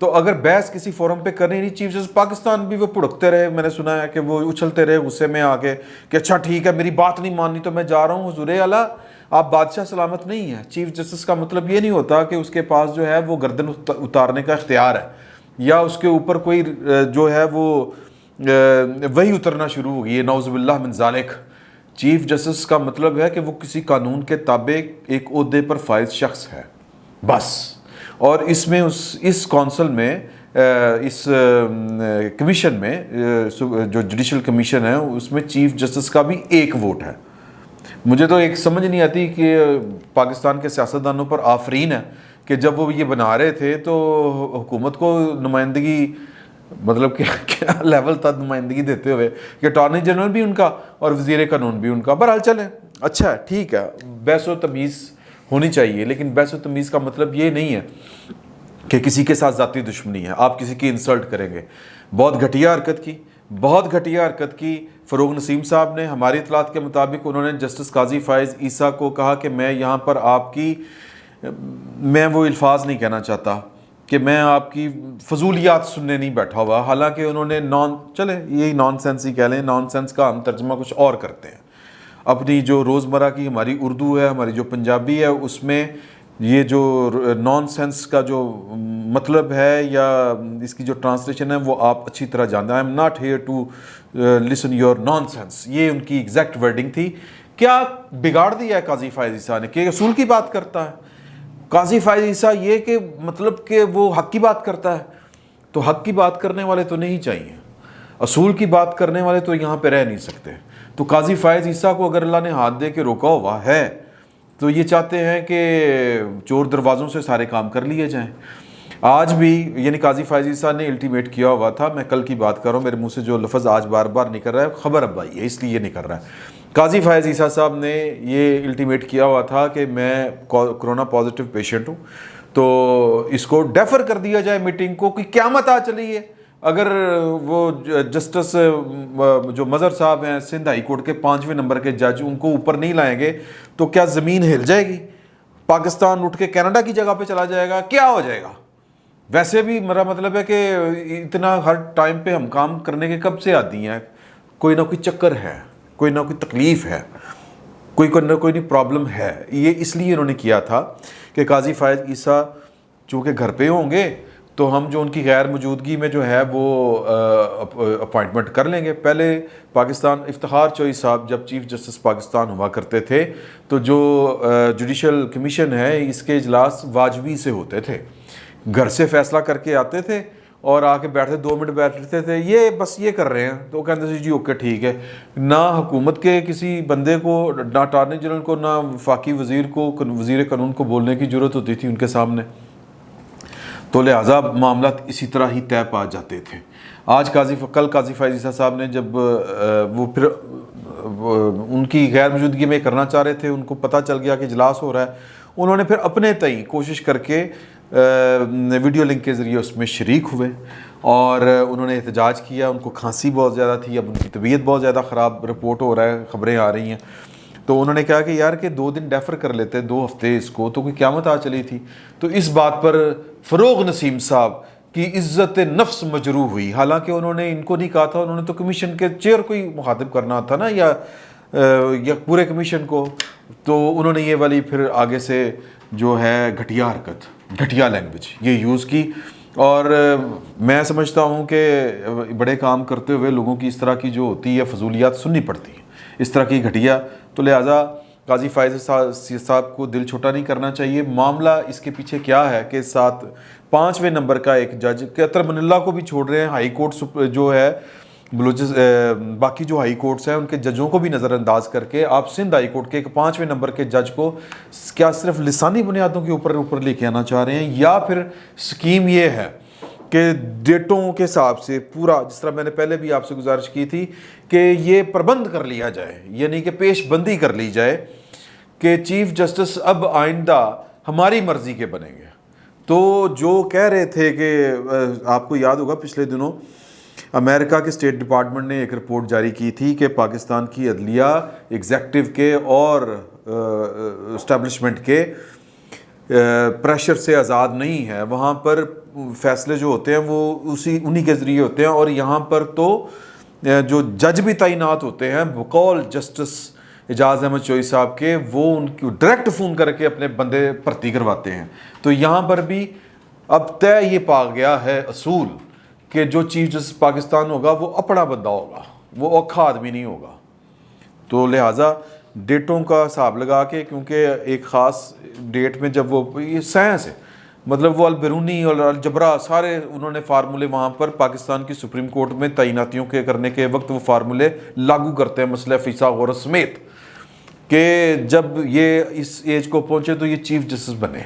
تو اگر بحث کسی فورم پہ کرنی نہیں، چیف جسٹس پاکستان بھی وہ پڑکتے رہے، میں نے سنا ہے کہ وہ اچھلتے رہے غصے میں آ کے کہ اچھا ٹھیک ہے میری بات نہیں ماننی تو میں جا رہا ہوں، حضور اعلیٰ آپ بادشاہ سلامت نہیں ہیں۔ چیف جسٹس کا مطلب یہ نہیں ہوتا کہ اس کے پاس جو ہے وہ گردن اتارنے کا اختیار ہے، یا اس کے اوپر کوئی جو ہے وہ وہی اترنا شروع ہو گئی ہے، نعوذ باللہ من ذالک۔ چیف جسٹس کا مطلب ہے کہ وہ کسی قانون کے تابع ایک عہدے پر فائز شخص ہے بس۔ اور اس میں اس کونسل میں اس کمیشن میں جو جوڈیشل کمیشن ہے اس میں چیف جسٹس کا بھی ایک ووٹ ہے۔ مجھے تو ایک سمجھ نہیں آتی کہ پاکستان کے سیاستدانوں پر آفرین ہے کہ جب وہ یہ بنا رہے تھے تو حکومت کو نمائندگی مطلب کہ کیا لیول تک نمائندگی دیتے ہوئے کہ اٹارنی جنرل بھی ان کا اور وزیر قانون بھی ان کا۔ بہرحال چلیں، اچھا ہے، ٹھیک ہے، بحث و تمیز ہونی چاہیے، لیکن بحث و تمیز کا مطلب یہ نہیں ہے کہ کسی کے ساتھ ذاتی دشمنی ہے، آپ کسی کی انسلٹ کریں گے۔ بہت گھٹیا حرکت کی فروغ نسیم صاحب نے۔ ہماری اطلاعات کے مطابق انہوں نے جسٹس قاضی فائز عیسیٰ کو کہا کہ میں یہاں پر آپ کی، میں وہ الفاظ نہیں کہنا چاہتا کہ میں آپ کی فضولیات سننے نہیں بیٹھا ہوا، حالانکہ انہوں نے چلے یہی نان سینس ہی کہہ لیں، نان سینس کا ہم ترجمہ کچھ اور کرتے ہیں۔ اپنی جو روزمرہ کی ہماری اردو ہے، ہماری جو پنجابی ہے، اس میں یہ جو نان سینس کا جو مطلب ہے یا اس کی جو ٹرانسلیشن ہے وہ آپ اچھی طرح جانتے ہیں۔ I am not here to listen your nonsense, یہ ان کی ایگزیکٹ ورڈنگ تھی۔ کیا بگاڑ دیا ہے قاضی فائز عیسیٰ نے کہ اصول کی بات کرتا ہے؟ قاضی فائز عیسیٰ یہ کہ مطلب کہ وہ حق کی بات کرتا ہے، تو حق کی بات کرنے والے تو نہیں چاہیے، اصول کی بات کرنے والے تو یہاں پہ رہ نہیں سکتے۔ تو قاضی فائز عیسیٰ کو اگر اللہ نے ہاتھ دے کے روکا ہوا ہے تو یہ چاہتے ہیں کہ چور دروازوں سے سارے کام کر لیے جائیں۔ آج بھی یعنی قاضی فائز عیسیٰ نے الٹیمیٹ کیا ہوا تھا، میں کل کی بات کر رہا ہوں، میرے منہ سے جو لفظ آج بار بار نکل رہا ہے خبر اب آئی ہے اس لیے یہ نکل رہا ہے۔ قاضی فائز عیسیٰ صاحب نے یہ الٹیمیٹ کیا ہوا تھا کہ میں کرونا پازیٹیو پیشنٹ ہوں، تو اس کو ڈیفر کر دیا جائے میٹنگ کو، کہ قیامت آ چلی ہے۔ اگر وہ جسٹس جو مظہر صاحب ہیں سندھ ہائی کورٹ کے 5ویں نمبر کے جج ان کو اوپر نہیں لائیں گے تو کیا زمین ہل جائے گی؟ پاکستان اٹھ کے کینیڈا کی جگہ پہ چلا جائے گا؟ کیا ہو جائے گا؟ ویسے بھی میرا مطلب ہے کہ اتنا ہر ٹائم پہ ہم کام کرنے کے کب سے عادی ہیں، کوئی نہ کوئی چکر ہے، کوئی نہ کوئی تکلیف ہے، کوئی نہ کوئی پرابلم ہے۔ یہ اس لیے انہوں نے کیا تھا کہ قاضی فائز عیسیٰ چونکہ گھر پہ ہوں گے تو ہم جو ان کی غیر موجودگی میں جو ہے وہ اپوائنٹمنٹ کر لیں گے۔ پہلے پاکستان افتخار چوئی صاحب جب چیف جسٹس پاکستان ہوا کرتے تھے تو جو جوڈیشل کمیشن ہے اس کے اجلاس واجبی سے ہوتے تھے، گھر سے فیصلہ کر کے آتے تھے اور آ کے بیٹھتے 2 منٹ بیٹھتے تھے، یہ بس یہ کر رہے ہیں تو کہتے تھے جی اوکے ٹھیک ہے۔ نہ حکومت کے کسی بندے کو، نہ اٹارنی جنرل کو، نہ وفاقی وزیر کو، وزیر قانون کو بولنے کی ضرورت ہوتی تھی ان کے سامنے، تو لہٰذا معاملات اسی طرح ہی طے پا جاتے تھے۔ کل قاضی فائز عیسیٰ صاحب نے جب وہ پھر ان کی غیر موجودگی میں کرنا چاہ رہے تھے، ان کو پتہ چل گیا کہ اجلاس ہو رہا ہے، انہوں نے پھر اپنے تئیں کوشش کر کے ویڈیو لنک کے ذریعے اس میں شریک ہوئے اور انہوں نے احتجاج کیا۔ ان کو کھانسی بہت زیادہ تھی، اب ان کی طبیعت بہت زیادہ خراب رپورٹ ہو رہا ہے، خبریں آ رہی ہیں، تو انہوں نے کہا کہ یار کہ 2 دن ڈیفر کر لیتے، 2 ہفتے اس کو، تو کوئی قیامت آ چلی تھی۔ تو اس بات پر فروغ نسیم صاحب کی عزت نفس مجروح ہوئی، حالانکہ انہوں نے ان کو نہیں کہا تھا، انہوں نے تو کمیشن کے چیئر کو ہی مخاطب کرنا تھا نا، یا پورے کمیشن کو، تو انہوں نے یہ والی پھر آگے سے جو ہے گھٹیا حرکت، گھٹیا لینگویج یہ یوز کی۔ اور میں سمجھتا ہوں کہ بڑے کام کرتے ہوئے لوگوں کی اس طرح کی جو ہوتی ہے فضولیات سننی پڑتی ہے، اس طرح کی گھٹیا، تو لہٰذا قاضی فائز صاحب کو دل چھوٹا نہیں کرنا چاہیے۔ معاملہ اس کے پیچھے کیا ہے کہ 5ویں نمبر کا ایک جج قطر من اللہ کو بھی چھوڑ رہے ہیں، ہائی کورٹ جو ہے باقی جو ہائی کورٹس ہیں ان کے ججوں کو بھی نظر انداز کر کے آپ سندھ ہائی کورٹ کے ایک 5ویں نمبر کے جج کو کیا صرف لسانی بنیادوں کے اوپر لے کے آنا چاہ رہے ہیں، یا پھر سکیم یہ ہے کہ ڈیٹوں کے حساب سے پورا، جس طرح میں نے پہلے بھی آپ سے گزارش کی تھی کہ یہ پربند کر لیا جائے، یعنی کہ پیش بندی کر لی جائے کہ چیف جسٹس اب آئندہ ہماری مرضی کے بنیں گے۔ تو جو کہہ رہے تھے کہ آپ کو یاد ہوگا پچھلے دنوں امریکہ کے اسٹیٹ ڈپارٹمنٹ نے ایک رپورٹ جاری کی تھی کہ پاکستان کی عدلیہ ایگزیکٹو کے اور اسٹیبلشمنٹ کے پریشر سے آزاد نہیں ہے، وہاں پر فیصلے جو ہوتے ہیں وہ انہی کے ذریعے ہوتے ہیں، اور یہاں پر تو جو جج بھی تعینات ہوتے ہیں بقول جسٹس اعجاز احمد چوئی صاحب کے، وہ ان کو ڈائریکٹ فون کر کے اپنے بندے بھرتی کرواتے ہیں۔ تو یہاں پر بھی اب طے یہ پا گیا ہے اصول کہ جو چیف جسٹس پاکستان ہوگا وہ اپنا بندہ ہوگا، وہ اوکھا آدمی نہیں ہوگا۔ تو لہٰذا ڈیٹوں کا حساب لگا کے، کیونکہ ایک خاص ڈیٹ میں جب وہ یہ سائنس ہے، مطلب وہ البرونی اور الجبرا سارے انہوں نے فارمولے وہاں پر پاکستان کی سپریم کورٹ میں تعیناتیوں کے کرنے کے وقت وہ فارمولے لاگو کرتے ہیں مسئلہ فیسا غور سمیت، کہ جب یہ اس ایج کو پہنچے تو یہ چیف جسٹس بنے،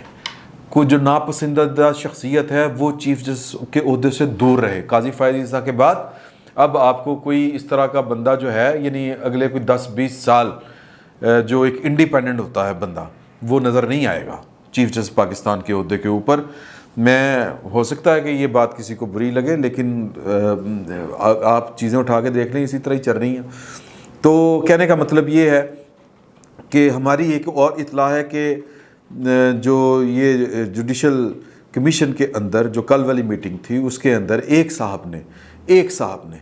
کوئی جو ناپسندیدہ شخصیت ہے وہ چیف جسٹس کے عہدے سے دور رہے۔ قاضی فائز عیسیٰ کے بعد اب آپ کو کوئی اس طرح کا بندہ جو ہے، یعنی اگلے کوئی 10-20 سال جو ایک انڈیپینڈنٹ ہوتا ہے بندہ، وہ نظر نہیں آئے گا چیف جسٹس پاکستان کے عہدے کے اوپر۔ میں ہو سکتا ہے کہ یہ بات کسی کو بری لگے، لیکن آپ چیزیں اٹھا کے دیکھ لیں، اسی طرح ہی چل رہی ہیں۔ تو کہنے کا مطلب یہ ہے کہ ہماری ایک اور اطلاع ہے کہ جو یہ جوڈیشل کمیشن کے اندر جو کل والی میٹنگ تھی، اس کے اندر ایک صاحب نے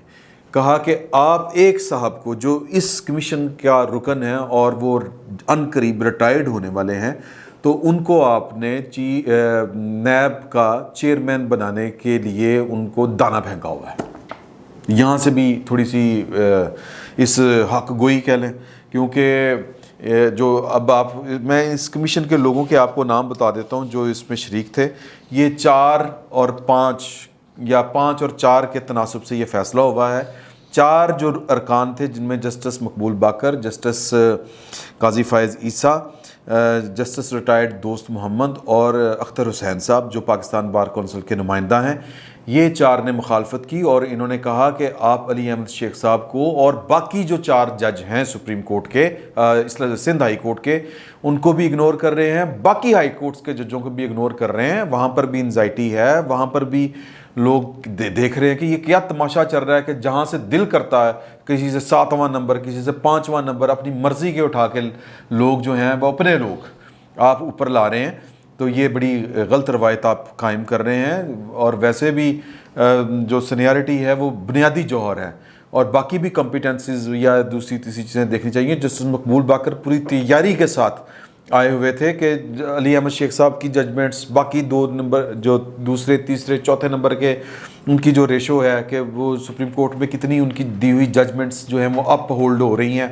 کہا کہ آپ ایک صاحب کو جو اس کمیشن کا رکن ہے اور وہ ان قریب ریٹائرڈ ہونے والے ہیں، تو ان کو آپ نے نیب کا چیئرمین بنانے کے لیے ان کو دانا پھینکا ہوا ہے۔ یہاں سے بھی تھوڑی سی اس حق گوئی کہہ لیں، کیونکہ جو اب میں اس کمیشن کے لوگوں کے آپ کو نام بتا دیتا ہوں جو اس میں شریک تھے۔ یہ 4 اور 5 یا 5 اور 4 کے تناسب سے یہ فیصلہ ہوا ہے۔ 4 جو ارکان تھے، جن میں جسٹس مقبول باقر، جسٹس قاضی فائز عیسیٰ، جسٹس ریٹائرڈ دوست محمد اور اختر حسین صاحب جو پاکستان بار کونسل کے نمائندہ ہیں، یہ 4 نے مخالفت کی، اور انہوں نے کہا کہ آپ علی احمد شیخ صاحب کو اور باقی جو 4 جج ہیں سپریم کورٹ کے، سندھ ہائی کورٹ کے، ان کو بھی اگنور کر رہے ہیں، باقی ہائی کورٹس کے ججوں کو بھی اگنور کر رہے ہیں۔ وہاں پر بھی انزائٹی ہے، وہاں پر بھی لوگ دیکھ رہے ہیں کہ یہ کیا تماشا چل رہا ہے، کہ جہاں سے دل کرتا ہے کسی سے 7واں نمبر، کسی سے 5واں نمبر اپنی مرضی کے اٹھا کے لوگ جو ہیں وہ اپنے لوگ آپ اوپر لا رہے ہیں۔ تو یہ بڑی غلط روایت آپ قائم کر رہے ہیں، اور ویسے بھی جو سینیارٹی ہے وہ بنیادی جوہر ہے، اور باقی بھی کمپیٹنسیز یا دوسری تیسری چیزیں دیکھنی چاہیے۔ جسٹس مقبول باقر پوری تیاری کے ساتھ آئے ہوئے تھے کہ علی احمد شیخ صاحب کی ججمنٹس، باقی 2 نمبر جو دوسرے تیسرے چوتھے نمبر کے ان کی جو ریشو ہے کہ وہ سپریم کورٹ میں کتنی ان کی دی ہوئی ججمنٹس جو ہیں وہ اپ ہولڈ ہو رہی ہیں،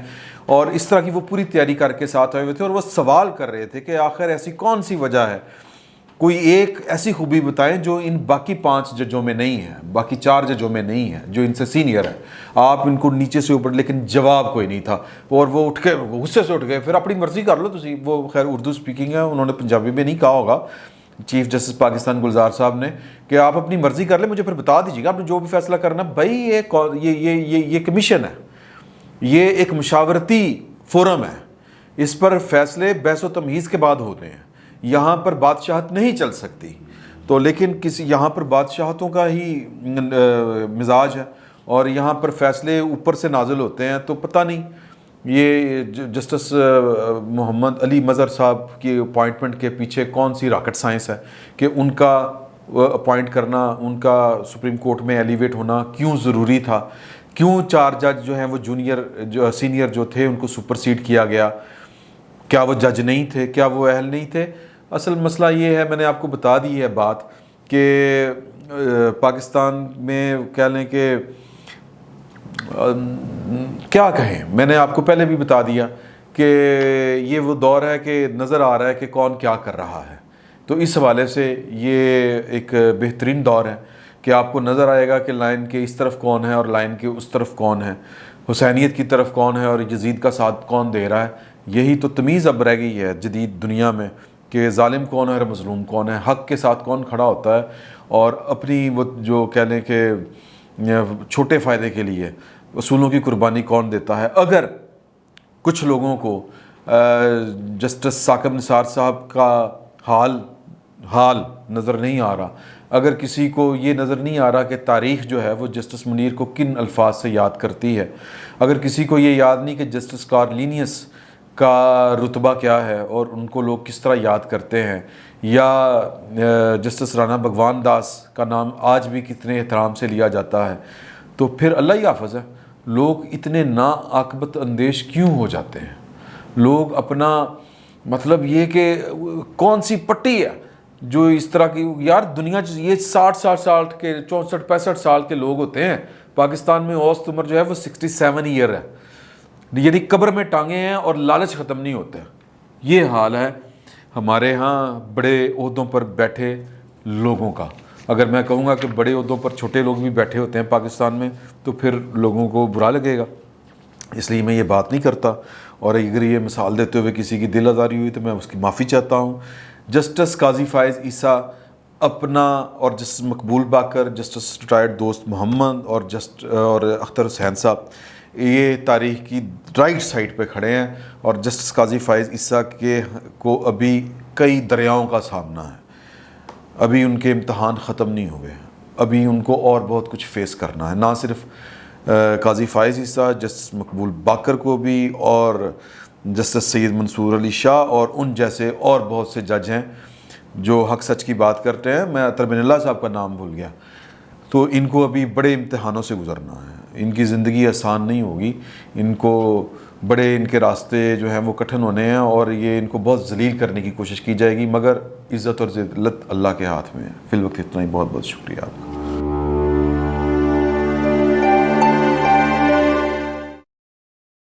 اور اس طرح کی وہ پوری تیاری کر کے ساتھ آئے ہوئے تھے، اور وہ سوال کر رہے تھے کہ آخر ایسی کون سی وجہ ہے، کوئی ایک ایسی خوبی بتائیں جو ان باقی 5 ججوں میں نہیں ہے، باقی 4 ججوں میں نہیں ہے جو ان سے سینئر ہے، آپ ان کو نیچے سے اوپر، لیکن جواب کوئی نہیں تھا، اور وہ اٹھ کے غصے سے اٹھ گئے، پھر اپنی مرضی کر لو تسی۔ وہ خیر اردو سپیکنگ ہے، انہوں نے پنجابی میں نہیں کہا ہوگا چیف جسٹس پاکستان گلزار صاحب نے، کہ آپ اپنی مرضی کر لیں، مجھے پھر بتا دیجیے گا آپ نے جو بھی فیصلہ کرنا۔ بھائی یہ کمیشن ہے، یہ ایک مشاورتی فورم ہے، اس پر فیصلے بحث و تمہیز کے بعد ہوتے ہیں، یہاں پر بادشاہت نہیں چل سکتی۔ تو لیکن یہاں پر بادشاہتوں کا ہی مزاج ہے، اور یہاں پر فیصلے اوپر سے نازل ہوتے ہیں۔ تو پتہ نہیں یہ جسٹس محمد علی مظہر صاحب کی اپوائنٹمنٹ کے پیچھے کون سی راکٹ سائنس ہے کہ ان کا اپوائنٹ کرنا، ان کا سپریم کورٹ میں ایلیویٹ ہونا کیوں ضروری تھا، کیوں 4 جج جو ہیں وہ سینئر جو تھے ان کو سپرسیڈ کیا گیا، کیا وہ جج نہیں تھے، کیا وہ اہل نہیں تھے؟ اصل مسئلہ یہ ہے، میں نے آپ کو بتا دی ہے بات، کہ پاکستان میں کہہ لیں کہ کیا کہیں، میں نے آپ کو پہلے بھی بتا دیا کہ یہ وہ دور ہے کہ نظر آ رہا ہے کہ کون کیا کر رہا ہے۔ تو اس حوالے سے یہ ایک بہترین دور ہے کہ آپ کو نظر آئے گا کہ لائن کے اس طرف کون ہے اور لائن کے اس طرف کون ہے، حسینیت کی طرف کون ہے اور یزید کا ساتھ کون دے رہا ہے۔ یہی تو تمیز اب رہ گئی ہے جدید دنیا میں، کہ ظالم کون ہے اور مظلوم کون ہے، حق کے ساتھ کون کھڑا ہوتا ہے، اور اپنی وہ جو کہہ لیں کہ چھوٹے فائدے کے لیے اصولوں کی قربانی کون دیتا ہے۔ اگر کچھ لوگوں کو جسٹس ثاقب نثار صاحب کا حال نظر نہیں آ رہا، اگر کسی کو یہ نظر نہیں آ رہا کہ تاریخ جو ہے وہ جسٹس منیر کو کن الفاظ سے یاد کرتی ہے، اگر کسی کو یہ یاد نہیں کہ جسٹس کارلینیس کا رتبہ کیا ہے اور ان کو لوگ کس طرح یاد کرتے ہیں، یا جسٹس رانا بھگوان داس کا نام آج بھی کتنے احترام سے لیا جاتا ہے، تو پھر اللہ ہی حافظ ہے۔ لوگ اتنے ناعاقبت اندیش کیوں ہو جاتے ہیں؟ لوگ اپنا مطلب یہ کہ کون سی پٹی ہے جو اس طرح کی، یار دنیا یہ 60 سال کے 64-65 سال کے لوگ ہوتے ہیں، پاکستان میں اوسط عمر جو ہے وہ 67 ایئر ہے، یعنی قبر میں ٹانگے ہیں اور لالچ ختم نہیں ہوتے۔ یہ حال ہے ہمارے ہاں بڑے عہدوں پر بیٹھے لوگوں کا۔ اگر میں کہوں گا کہ بڑے عہدوں پر چھوٹے لوگ بھی بیٹھے ہوتے ہیں پاکستان میں تو پھر لوگوں کو برا لگے گا، اس لیے میں یہ بات نہیں کرتا، اور اگر یہ مثال دیتے ہوئے کسی کی دل آزاری ہوئی تو میں اس کی معافی چاہتا ہوں۔ جسٹس قاضی فائز عیسیٰ اپنا اور جسٹس مقبول باقر، جسٹس ریٹائرڈ دوست محمد اور اختر حسین صاحب یہ تاریخ کی رائٹ سائڈ پہ کھڑے ہیں، اور جسٹس قاضی فائز عیسیٰ کو ابھی کئی دریاؤں کا سامنا ہے، ابھی ان کے امتحان ختم نہیں ہوئے، ابھی ان کو اور بہت کچھ فیس کرنا ہے، نہ صرف قاضی فائز عیسیٰ، جسٹس مقبول باقر کو بھی، اور جسٹس سید منصور علی شاہ، اور ان جیسے اور بہت سے جج ہیں جو حق سچ کی بات کرتے ہیں۔ میں عطر بن اللہ صاحب کا نام بھول گیا، تو ان کو ابھی بڑے امتحانوں سے گزرنا ہے، ان کی زندگی آسان نہیں ہوگی، ان کو بڑے ان کے راستے جو ہیں وہ کٹھن ہونے ہیں، اور یہ ان کو بہت ذلیل کرنے کی کوشش کی جائے گی، مگر عزت اور ذلت اللہ کے ہاتھ میں ہے۔ فی الوقت اتنا ہی، بہت بہت شکریہ آپ کا۔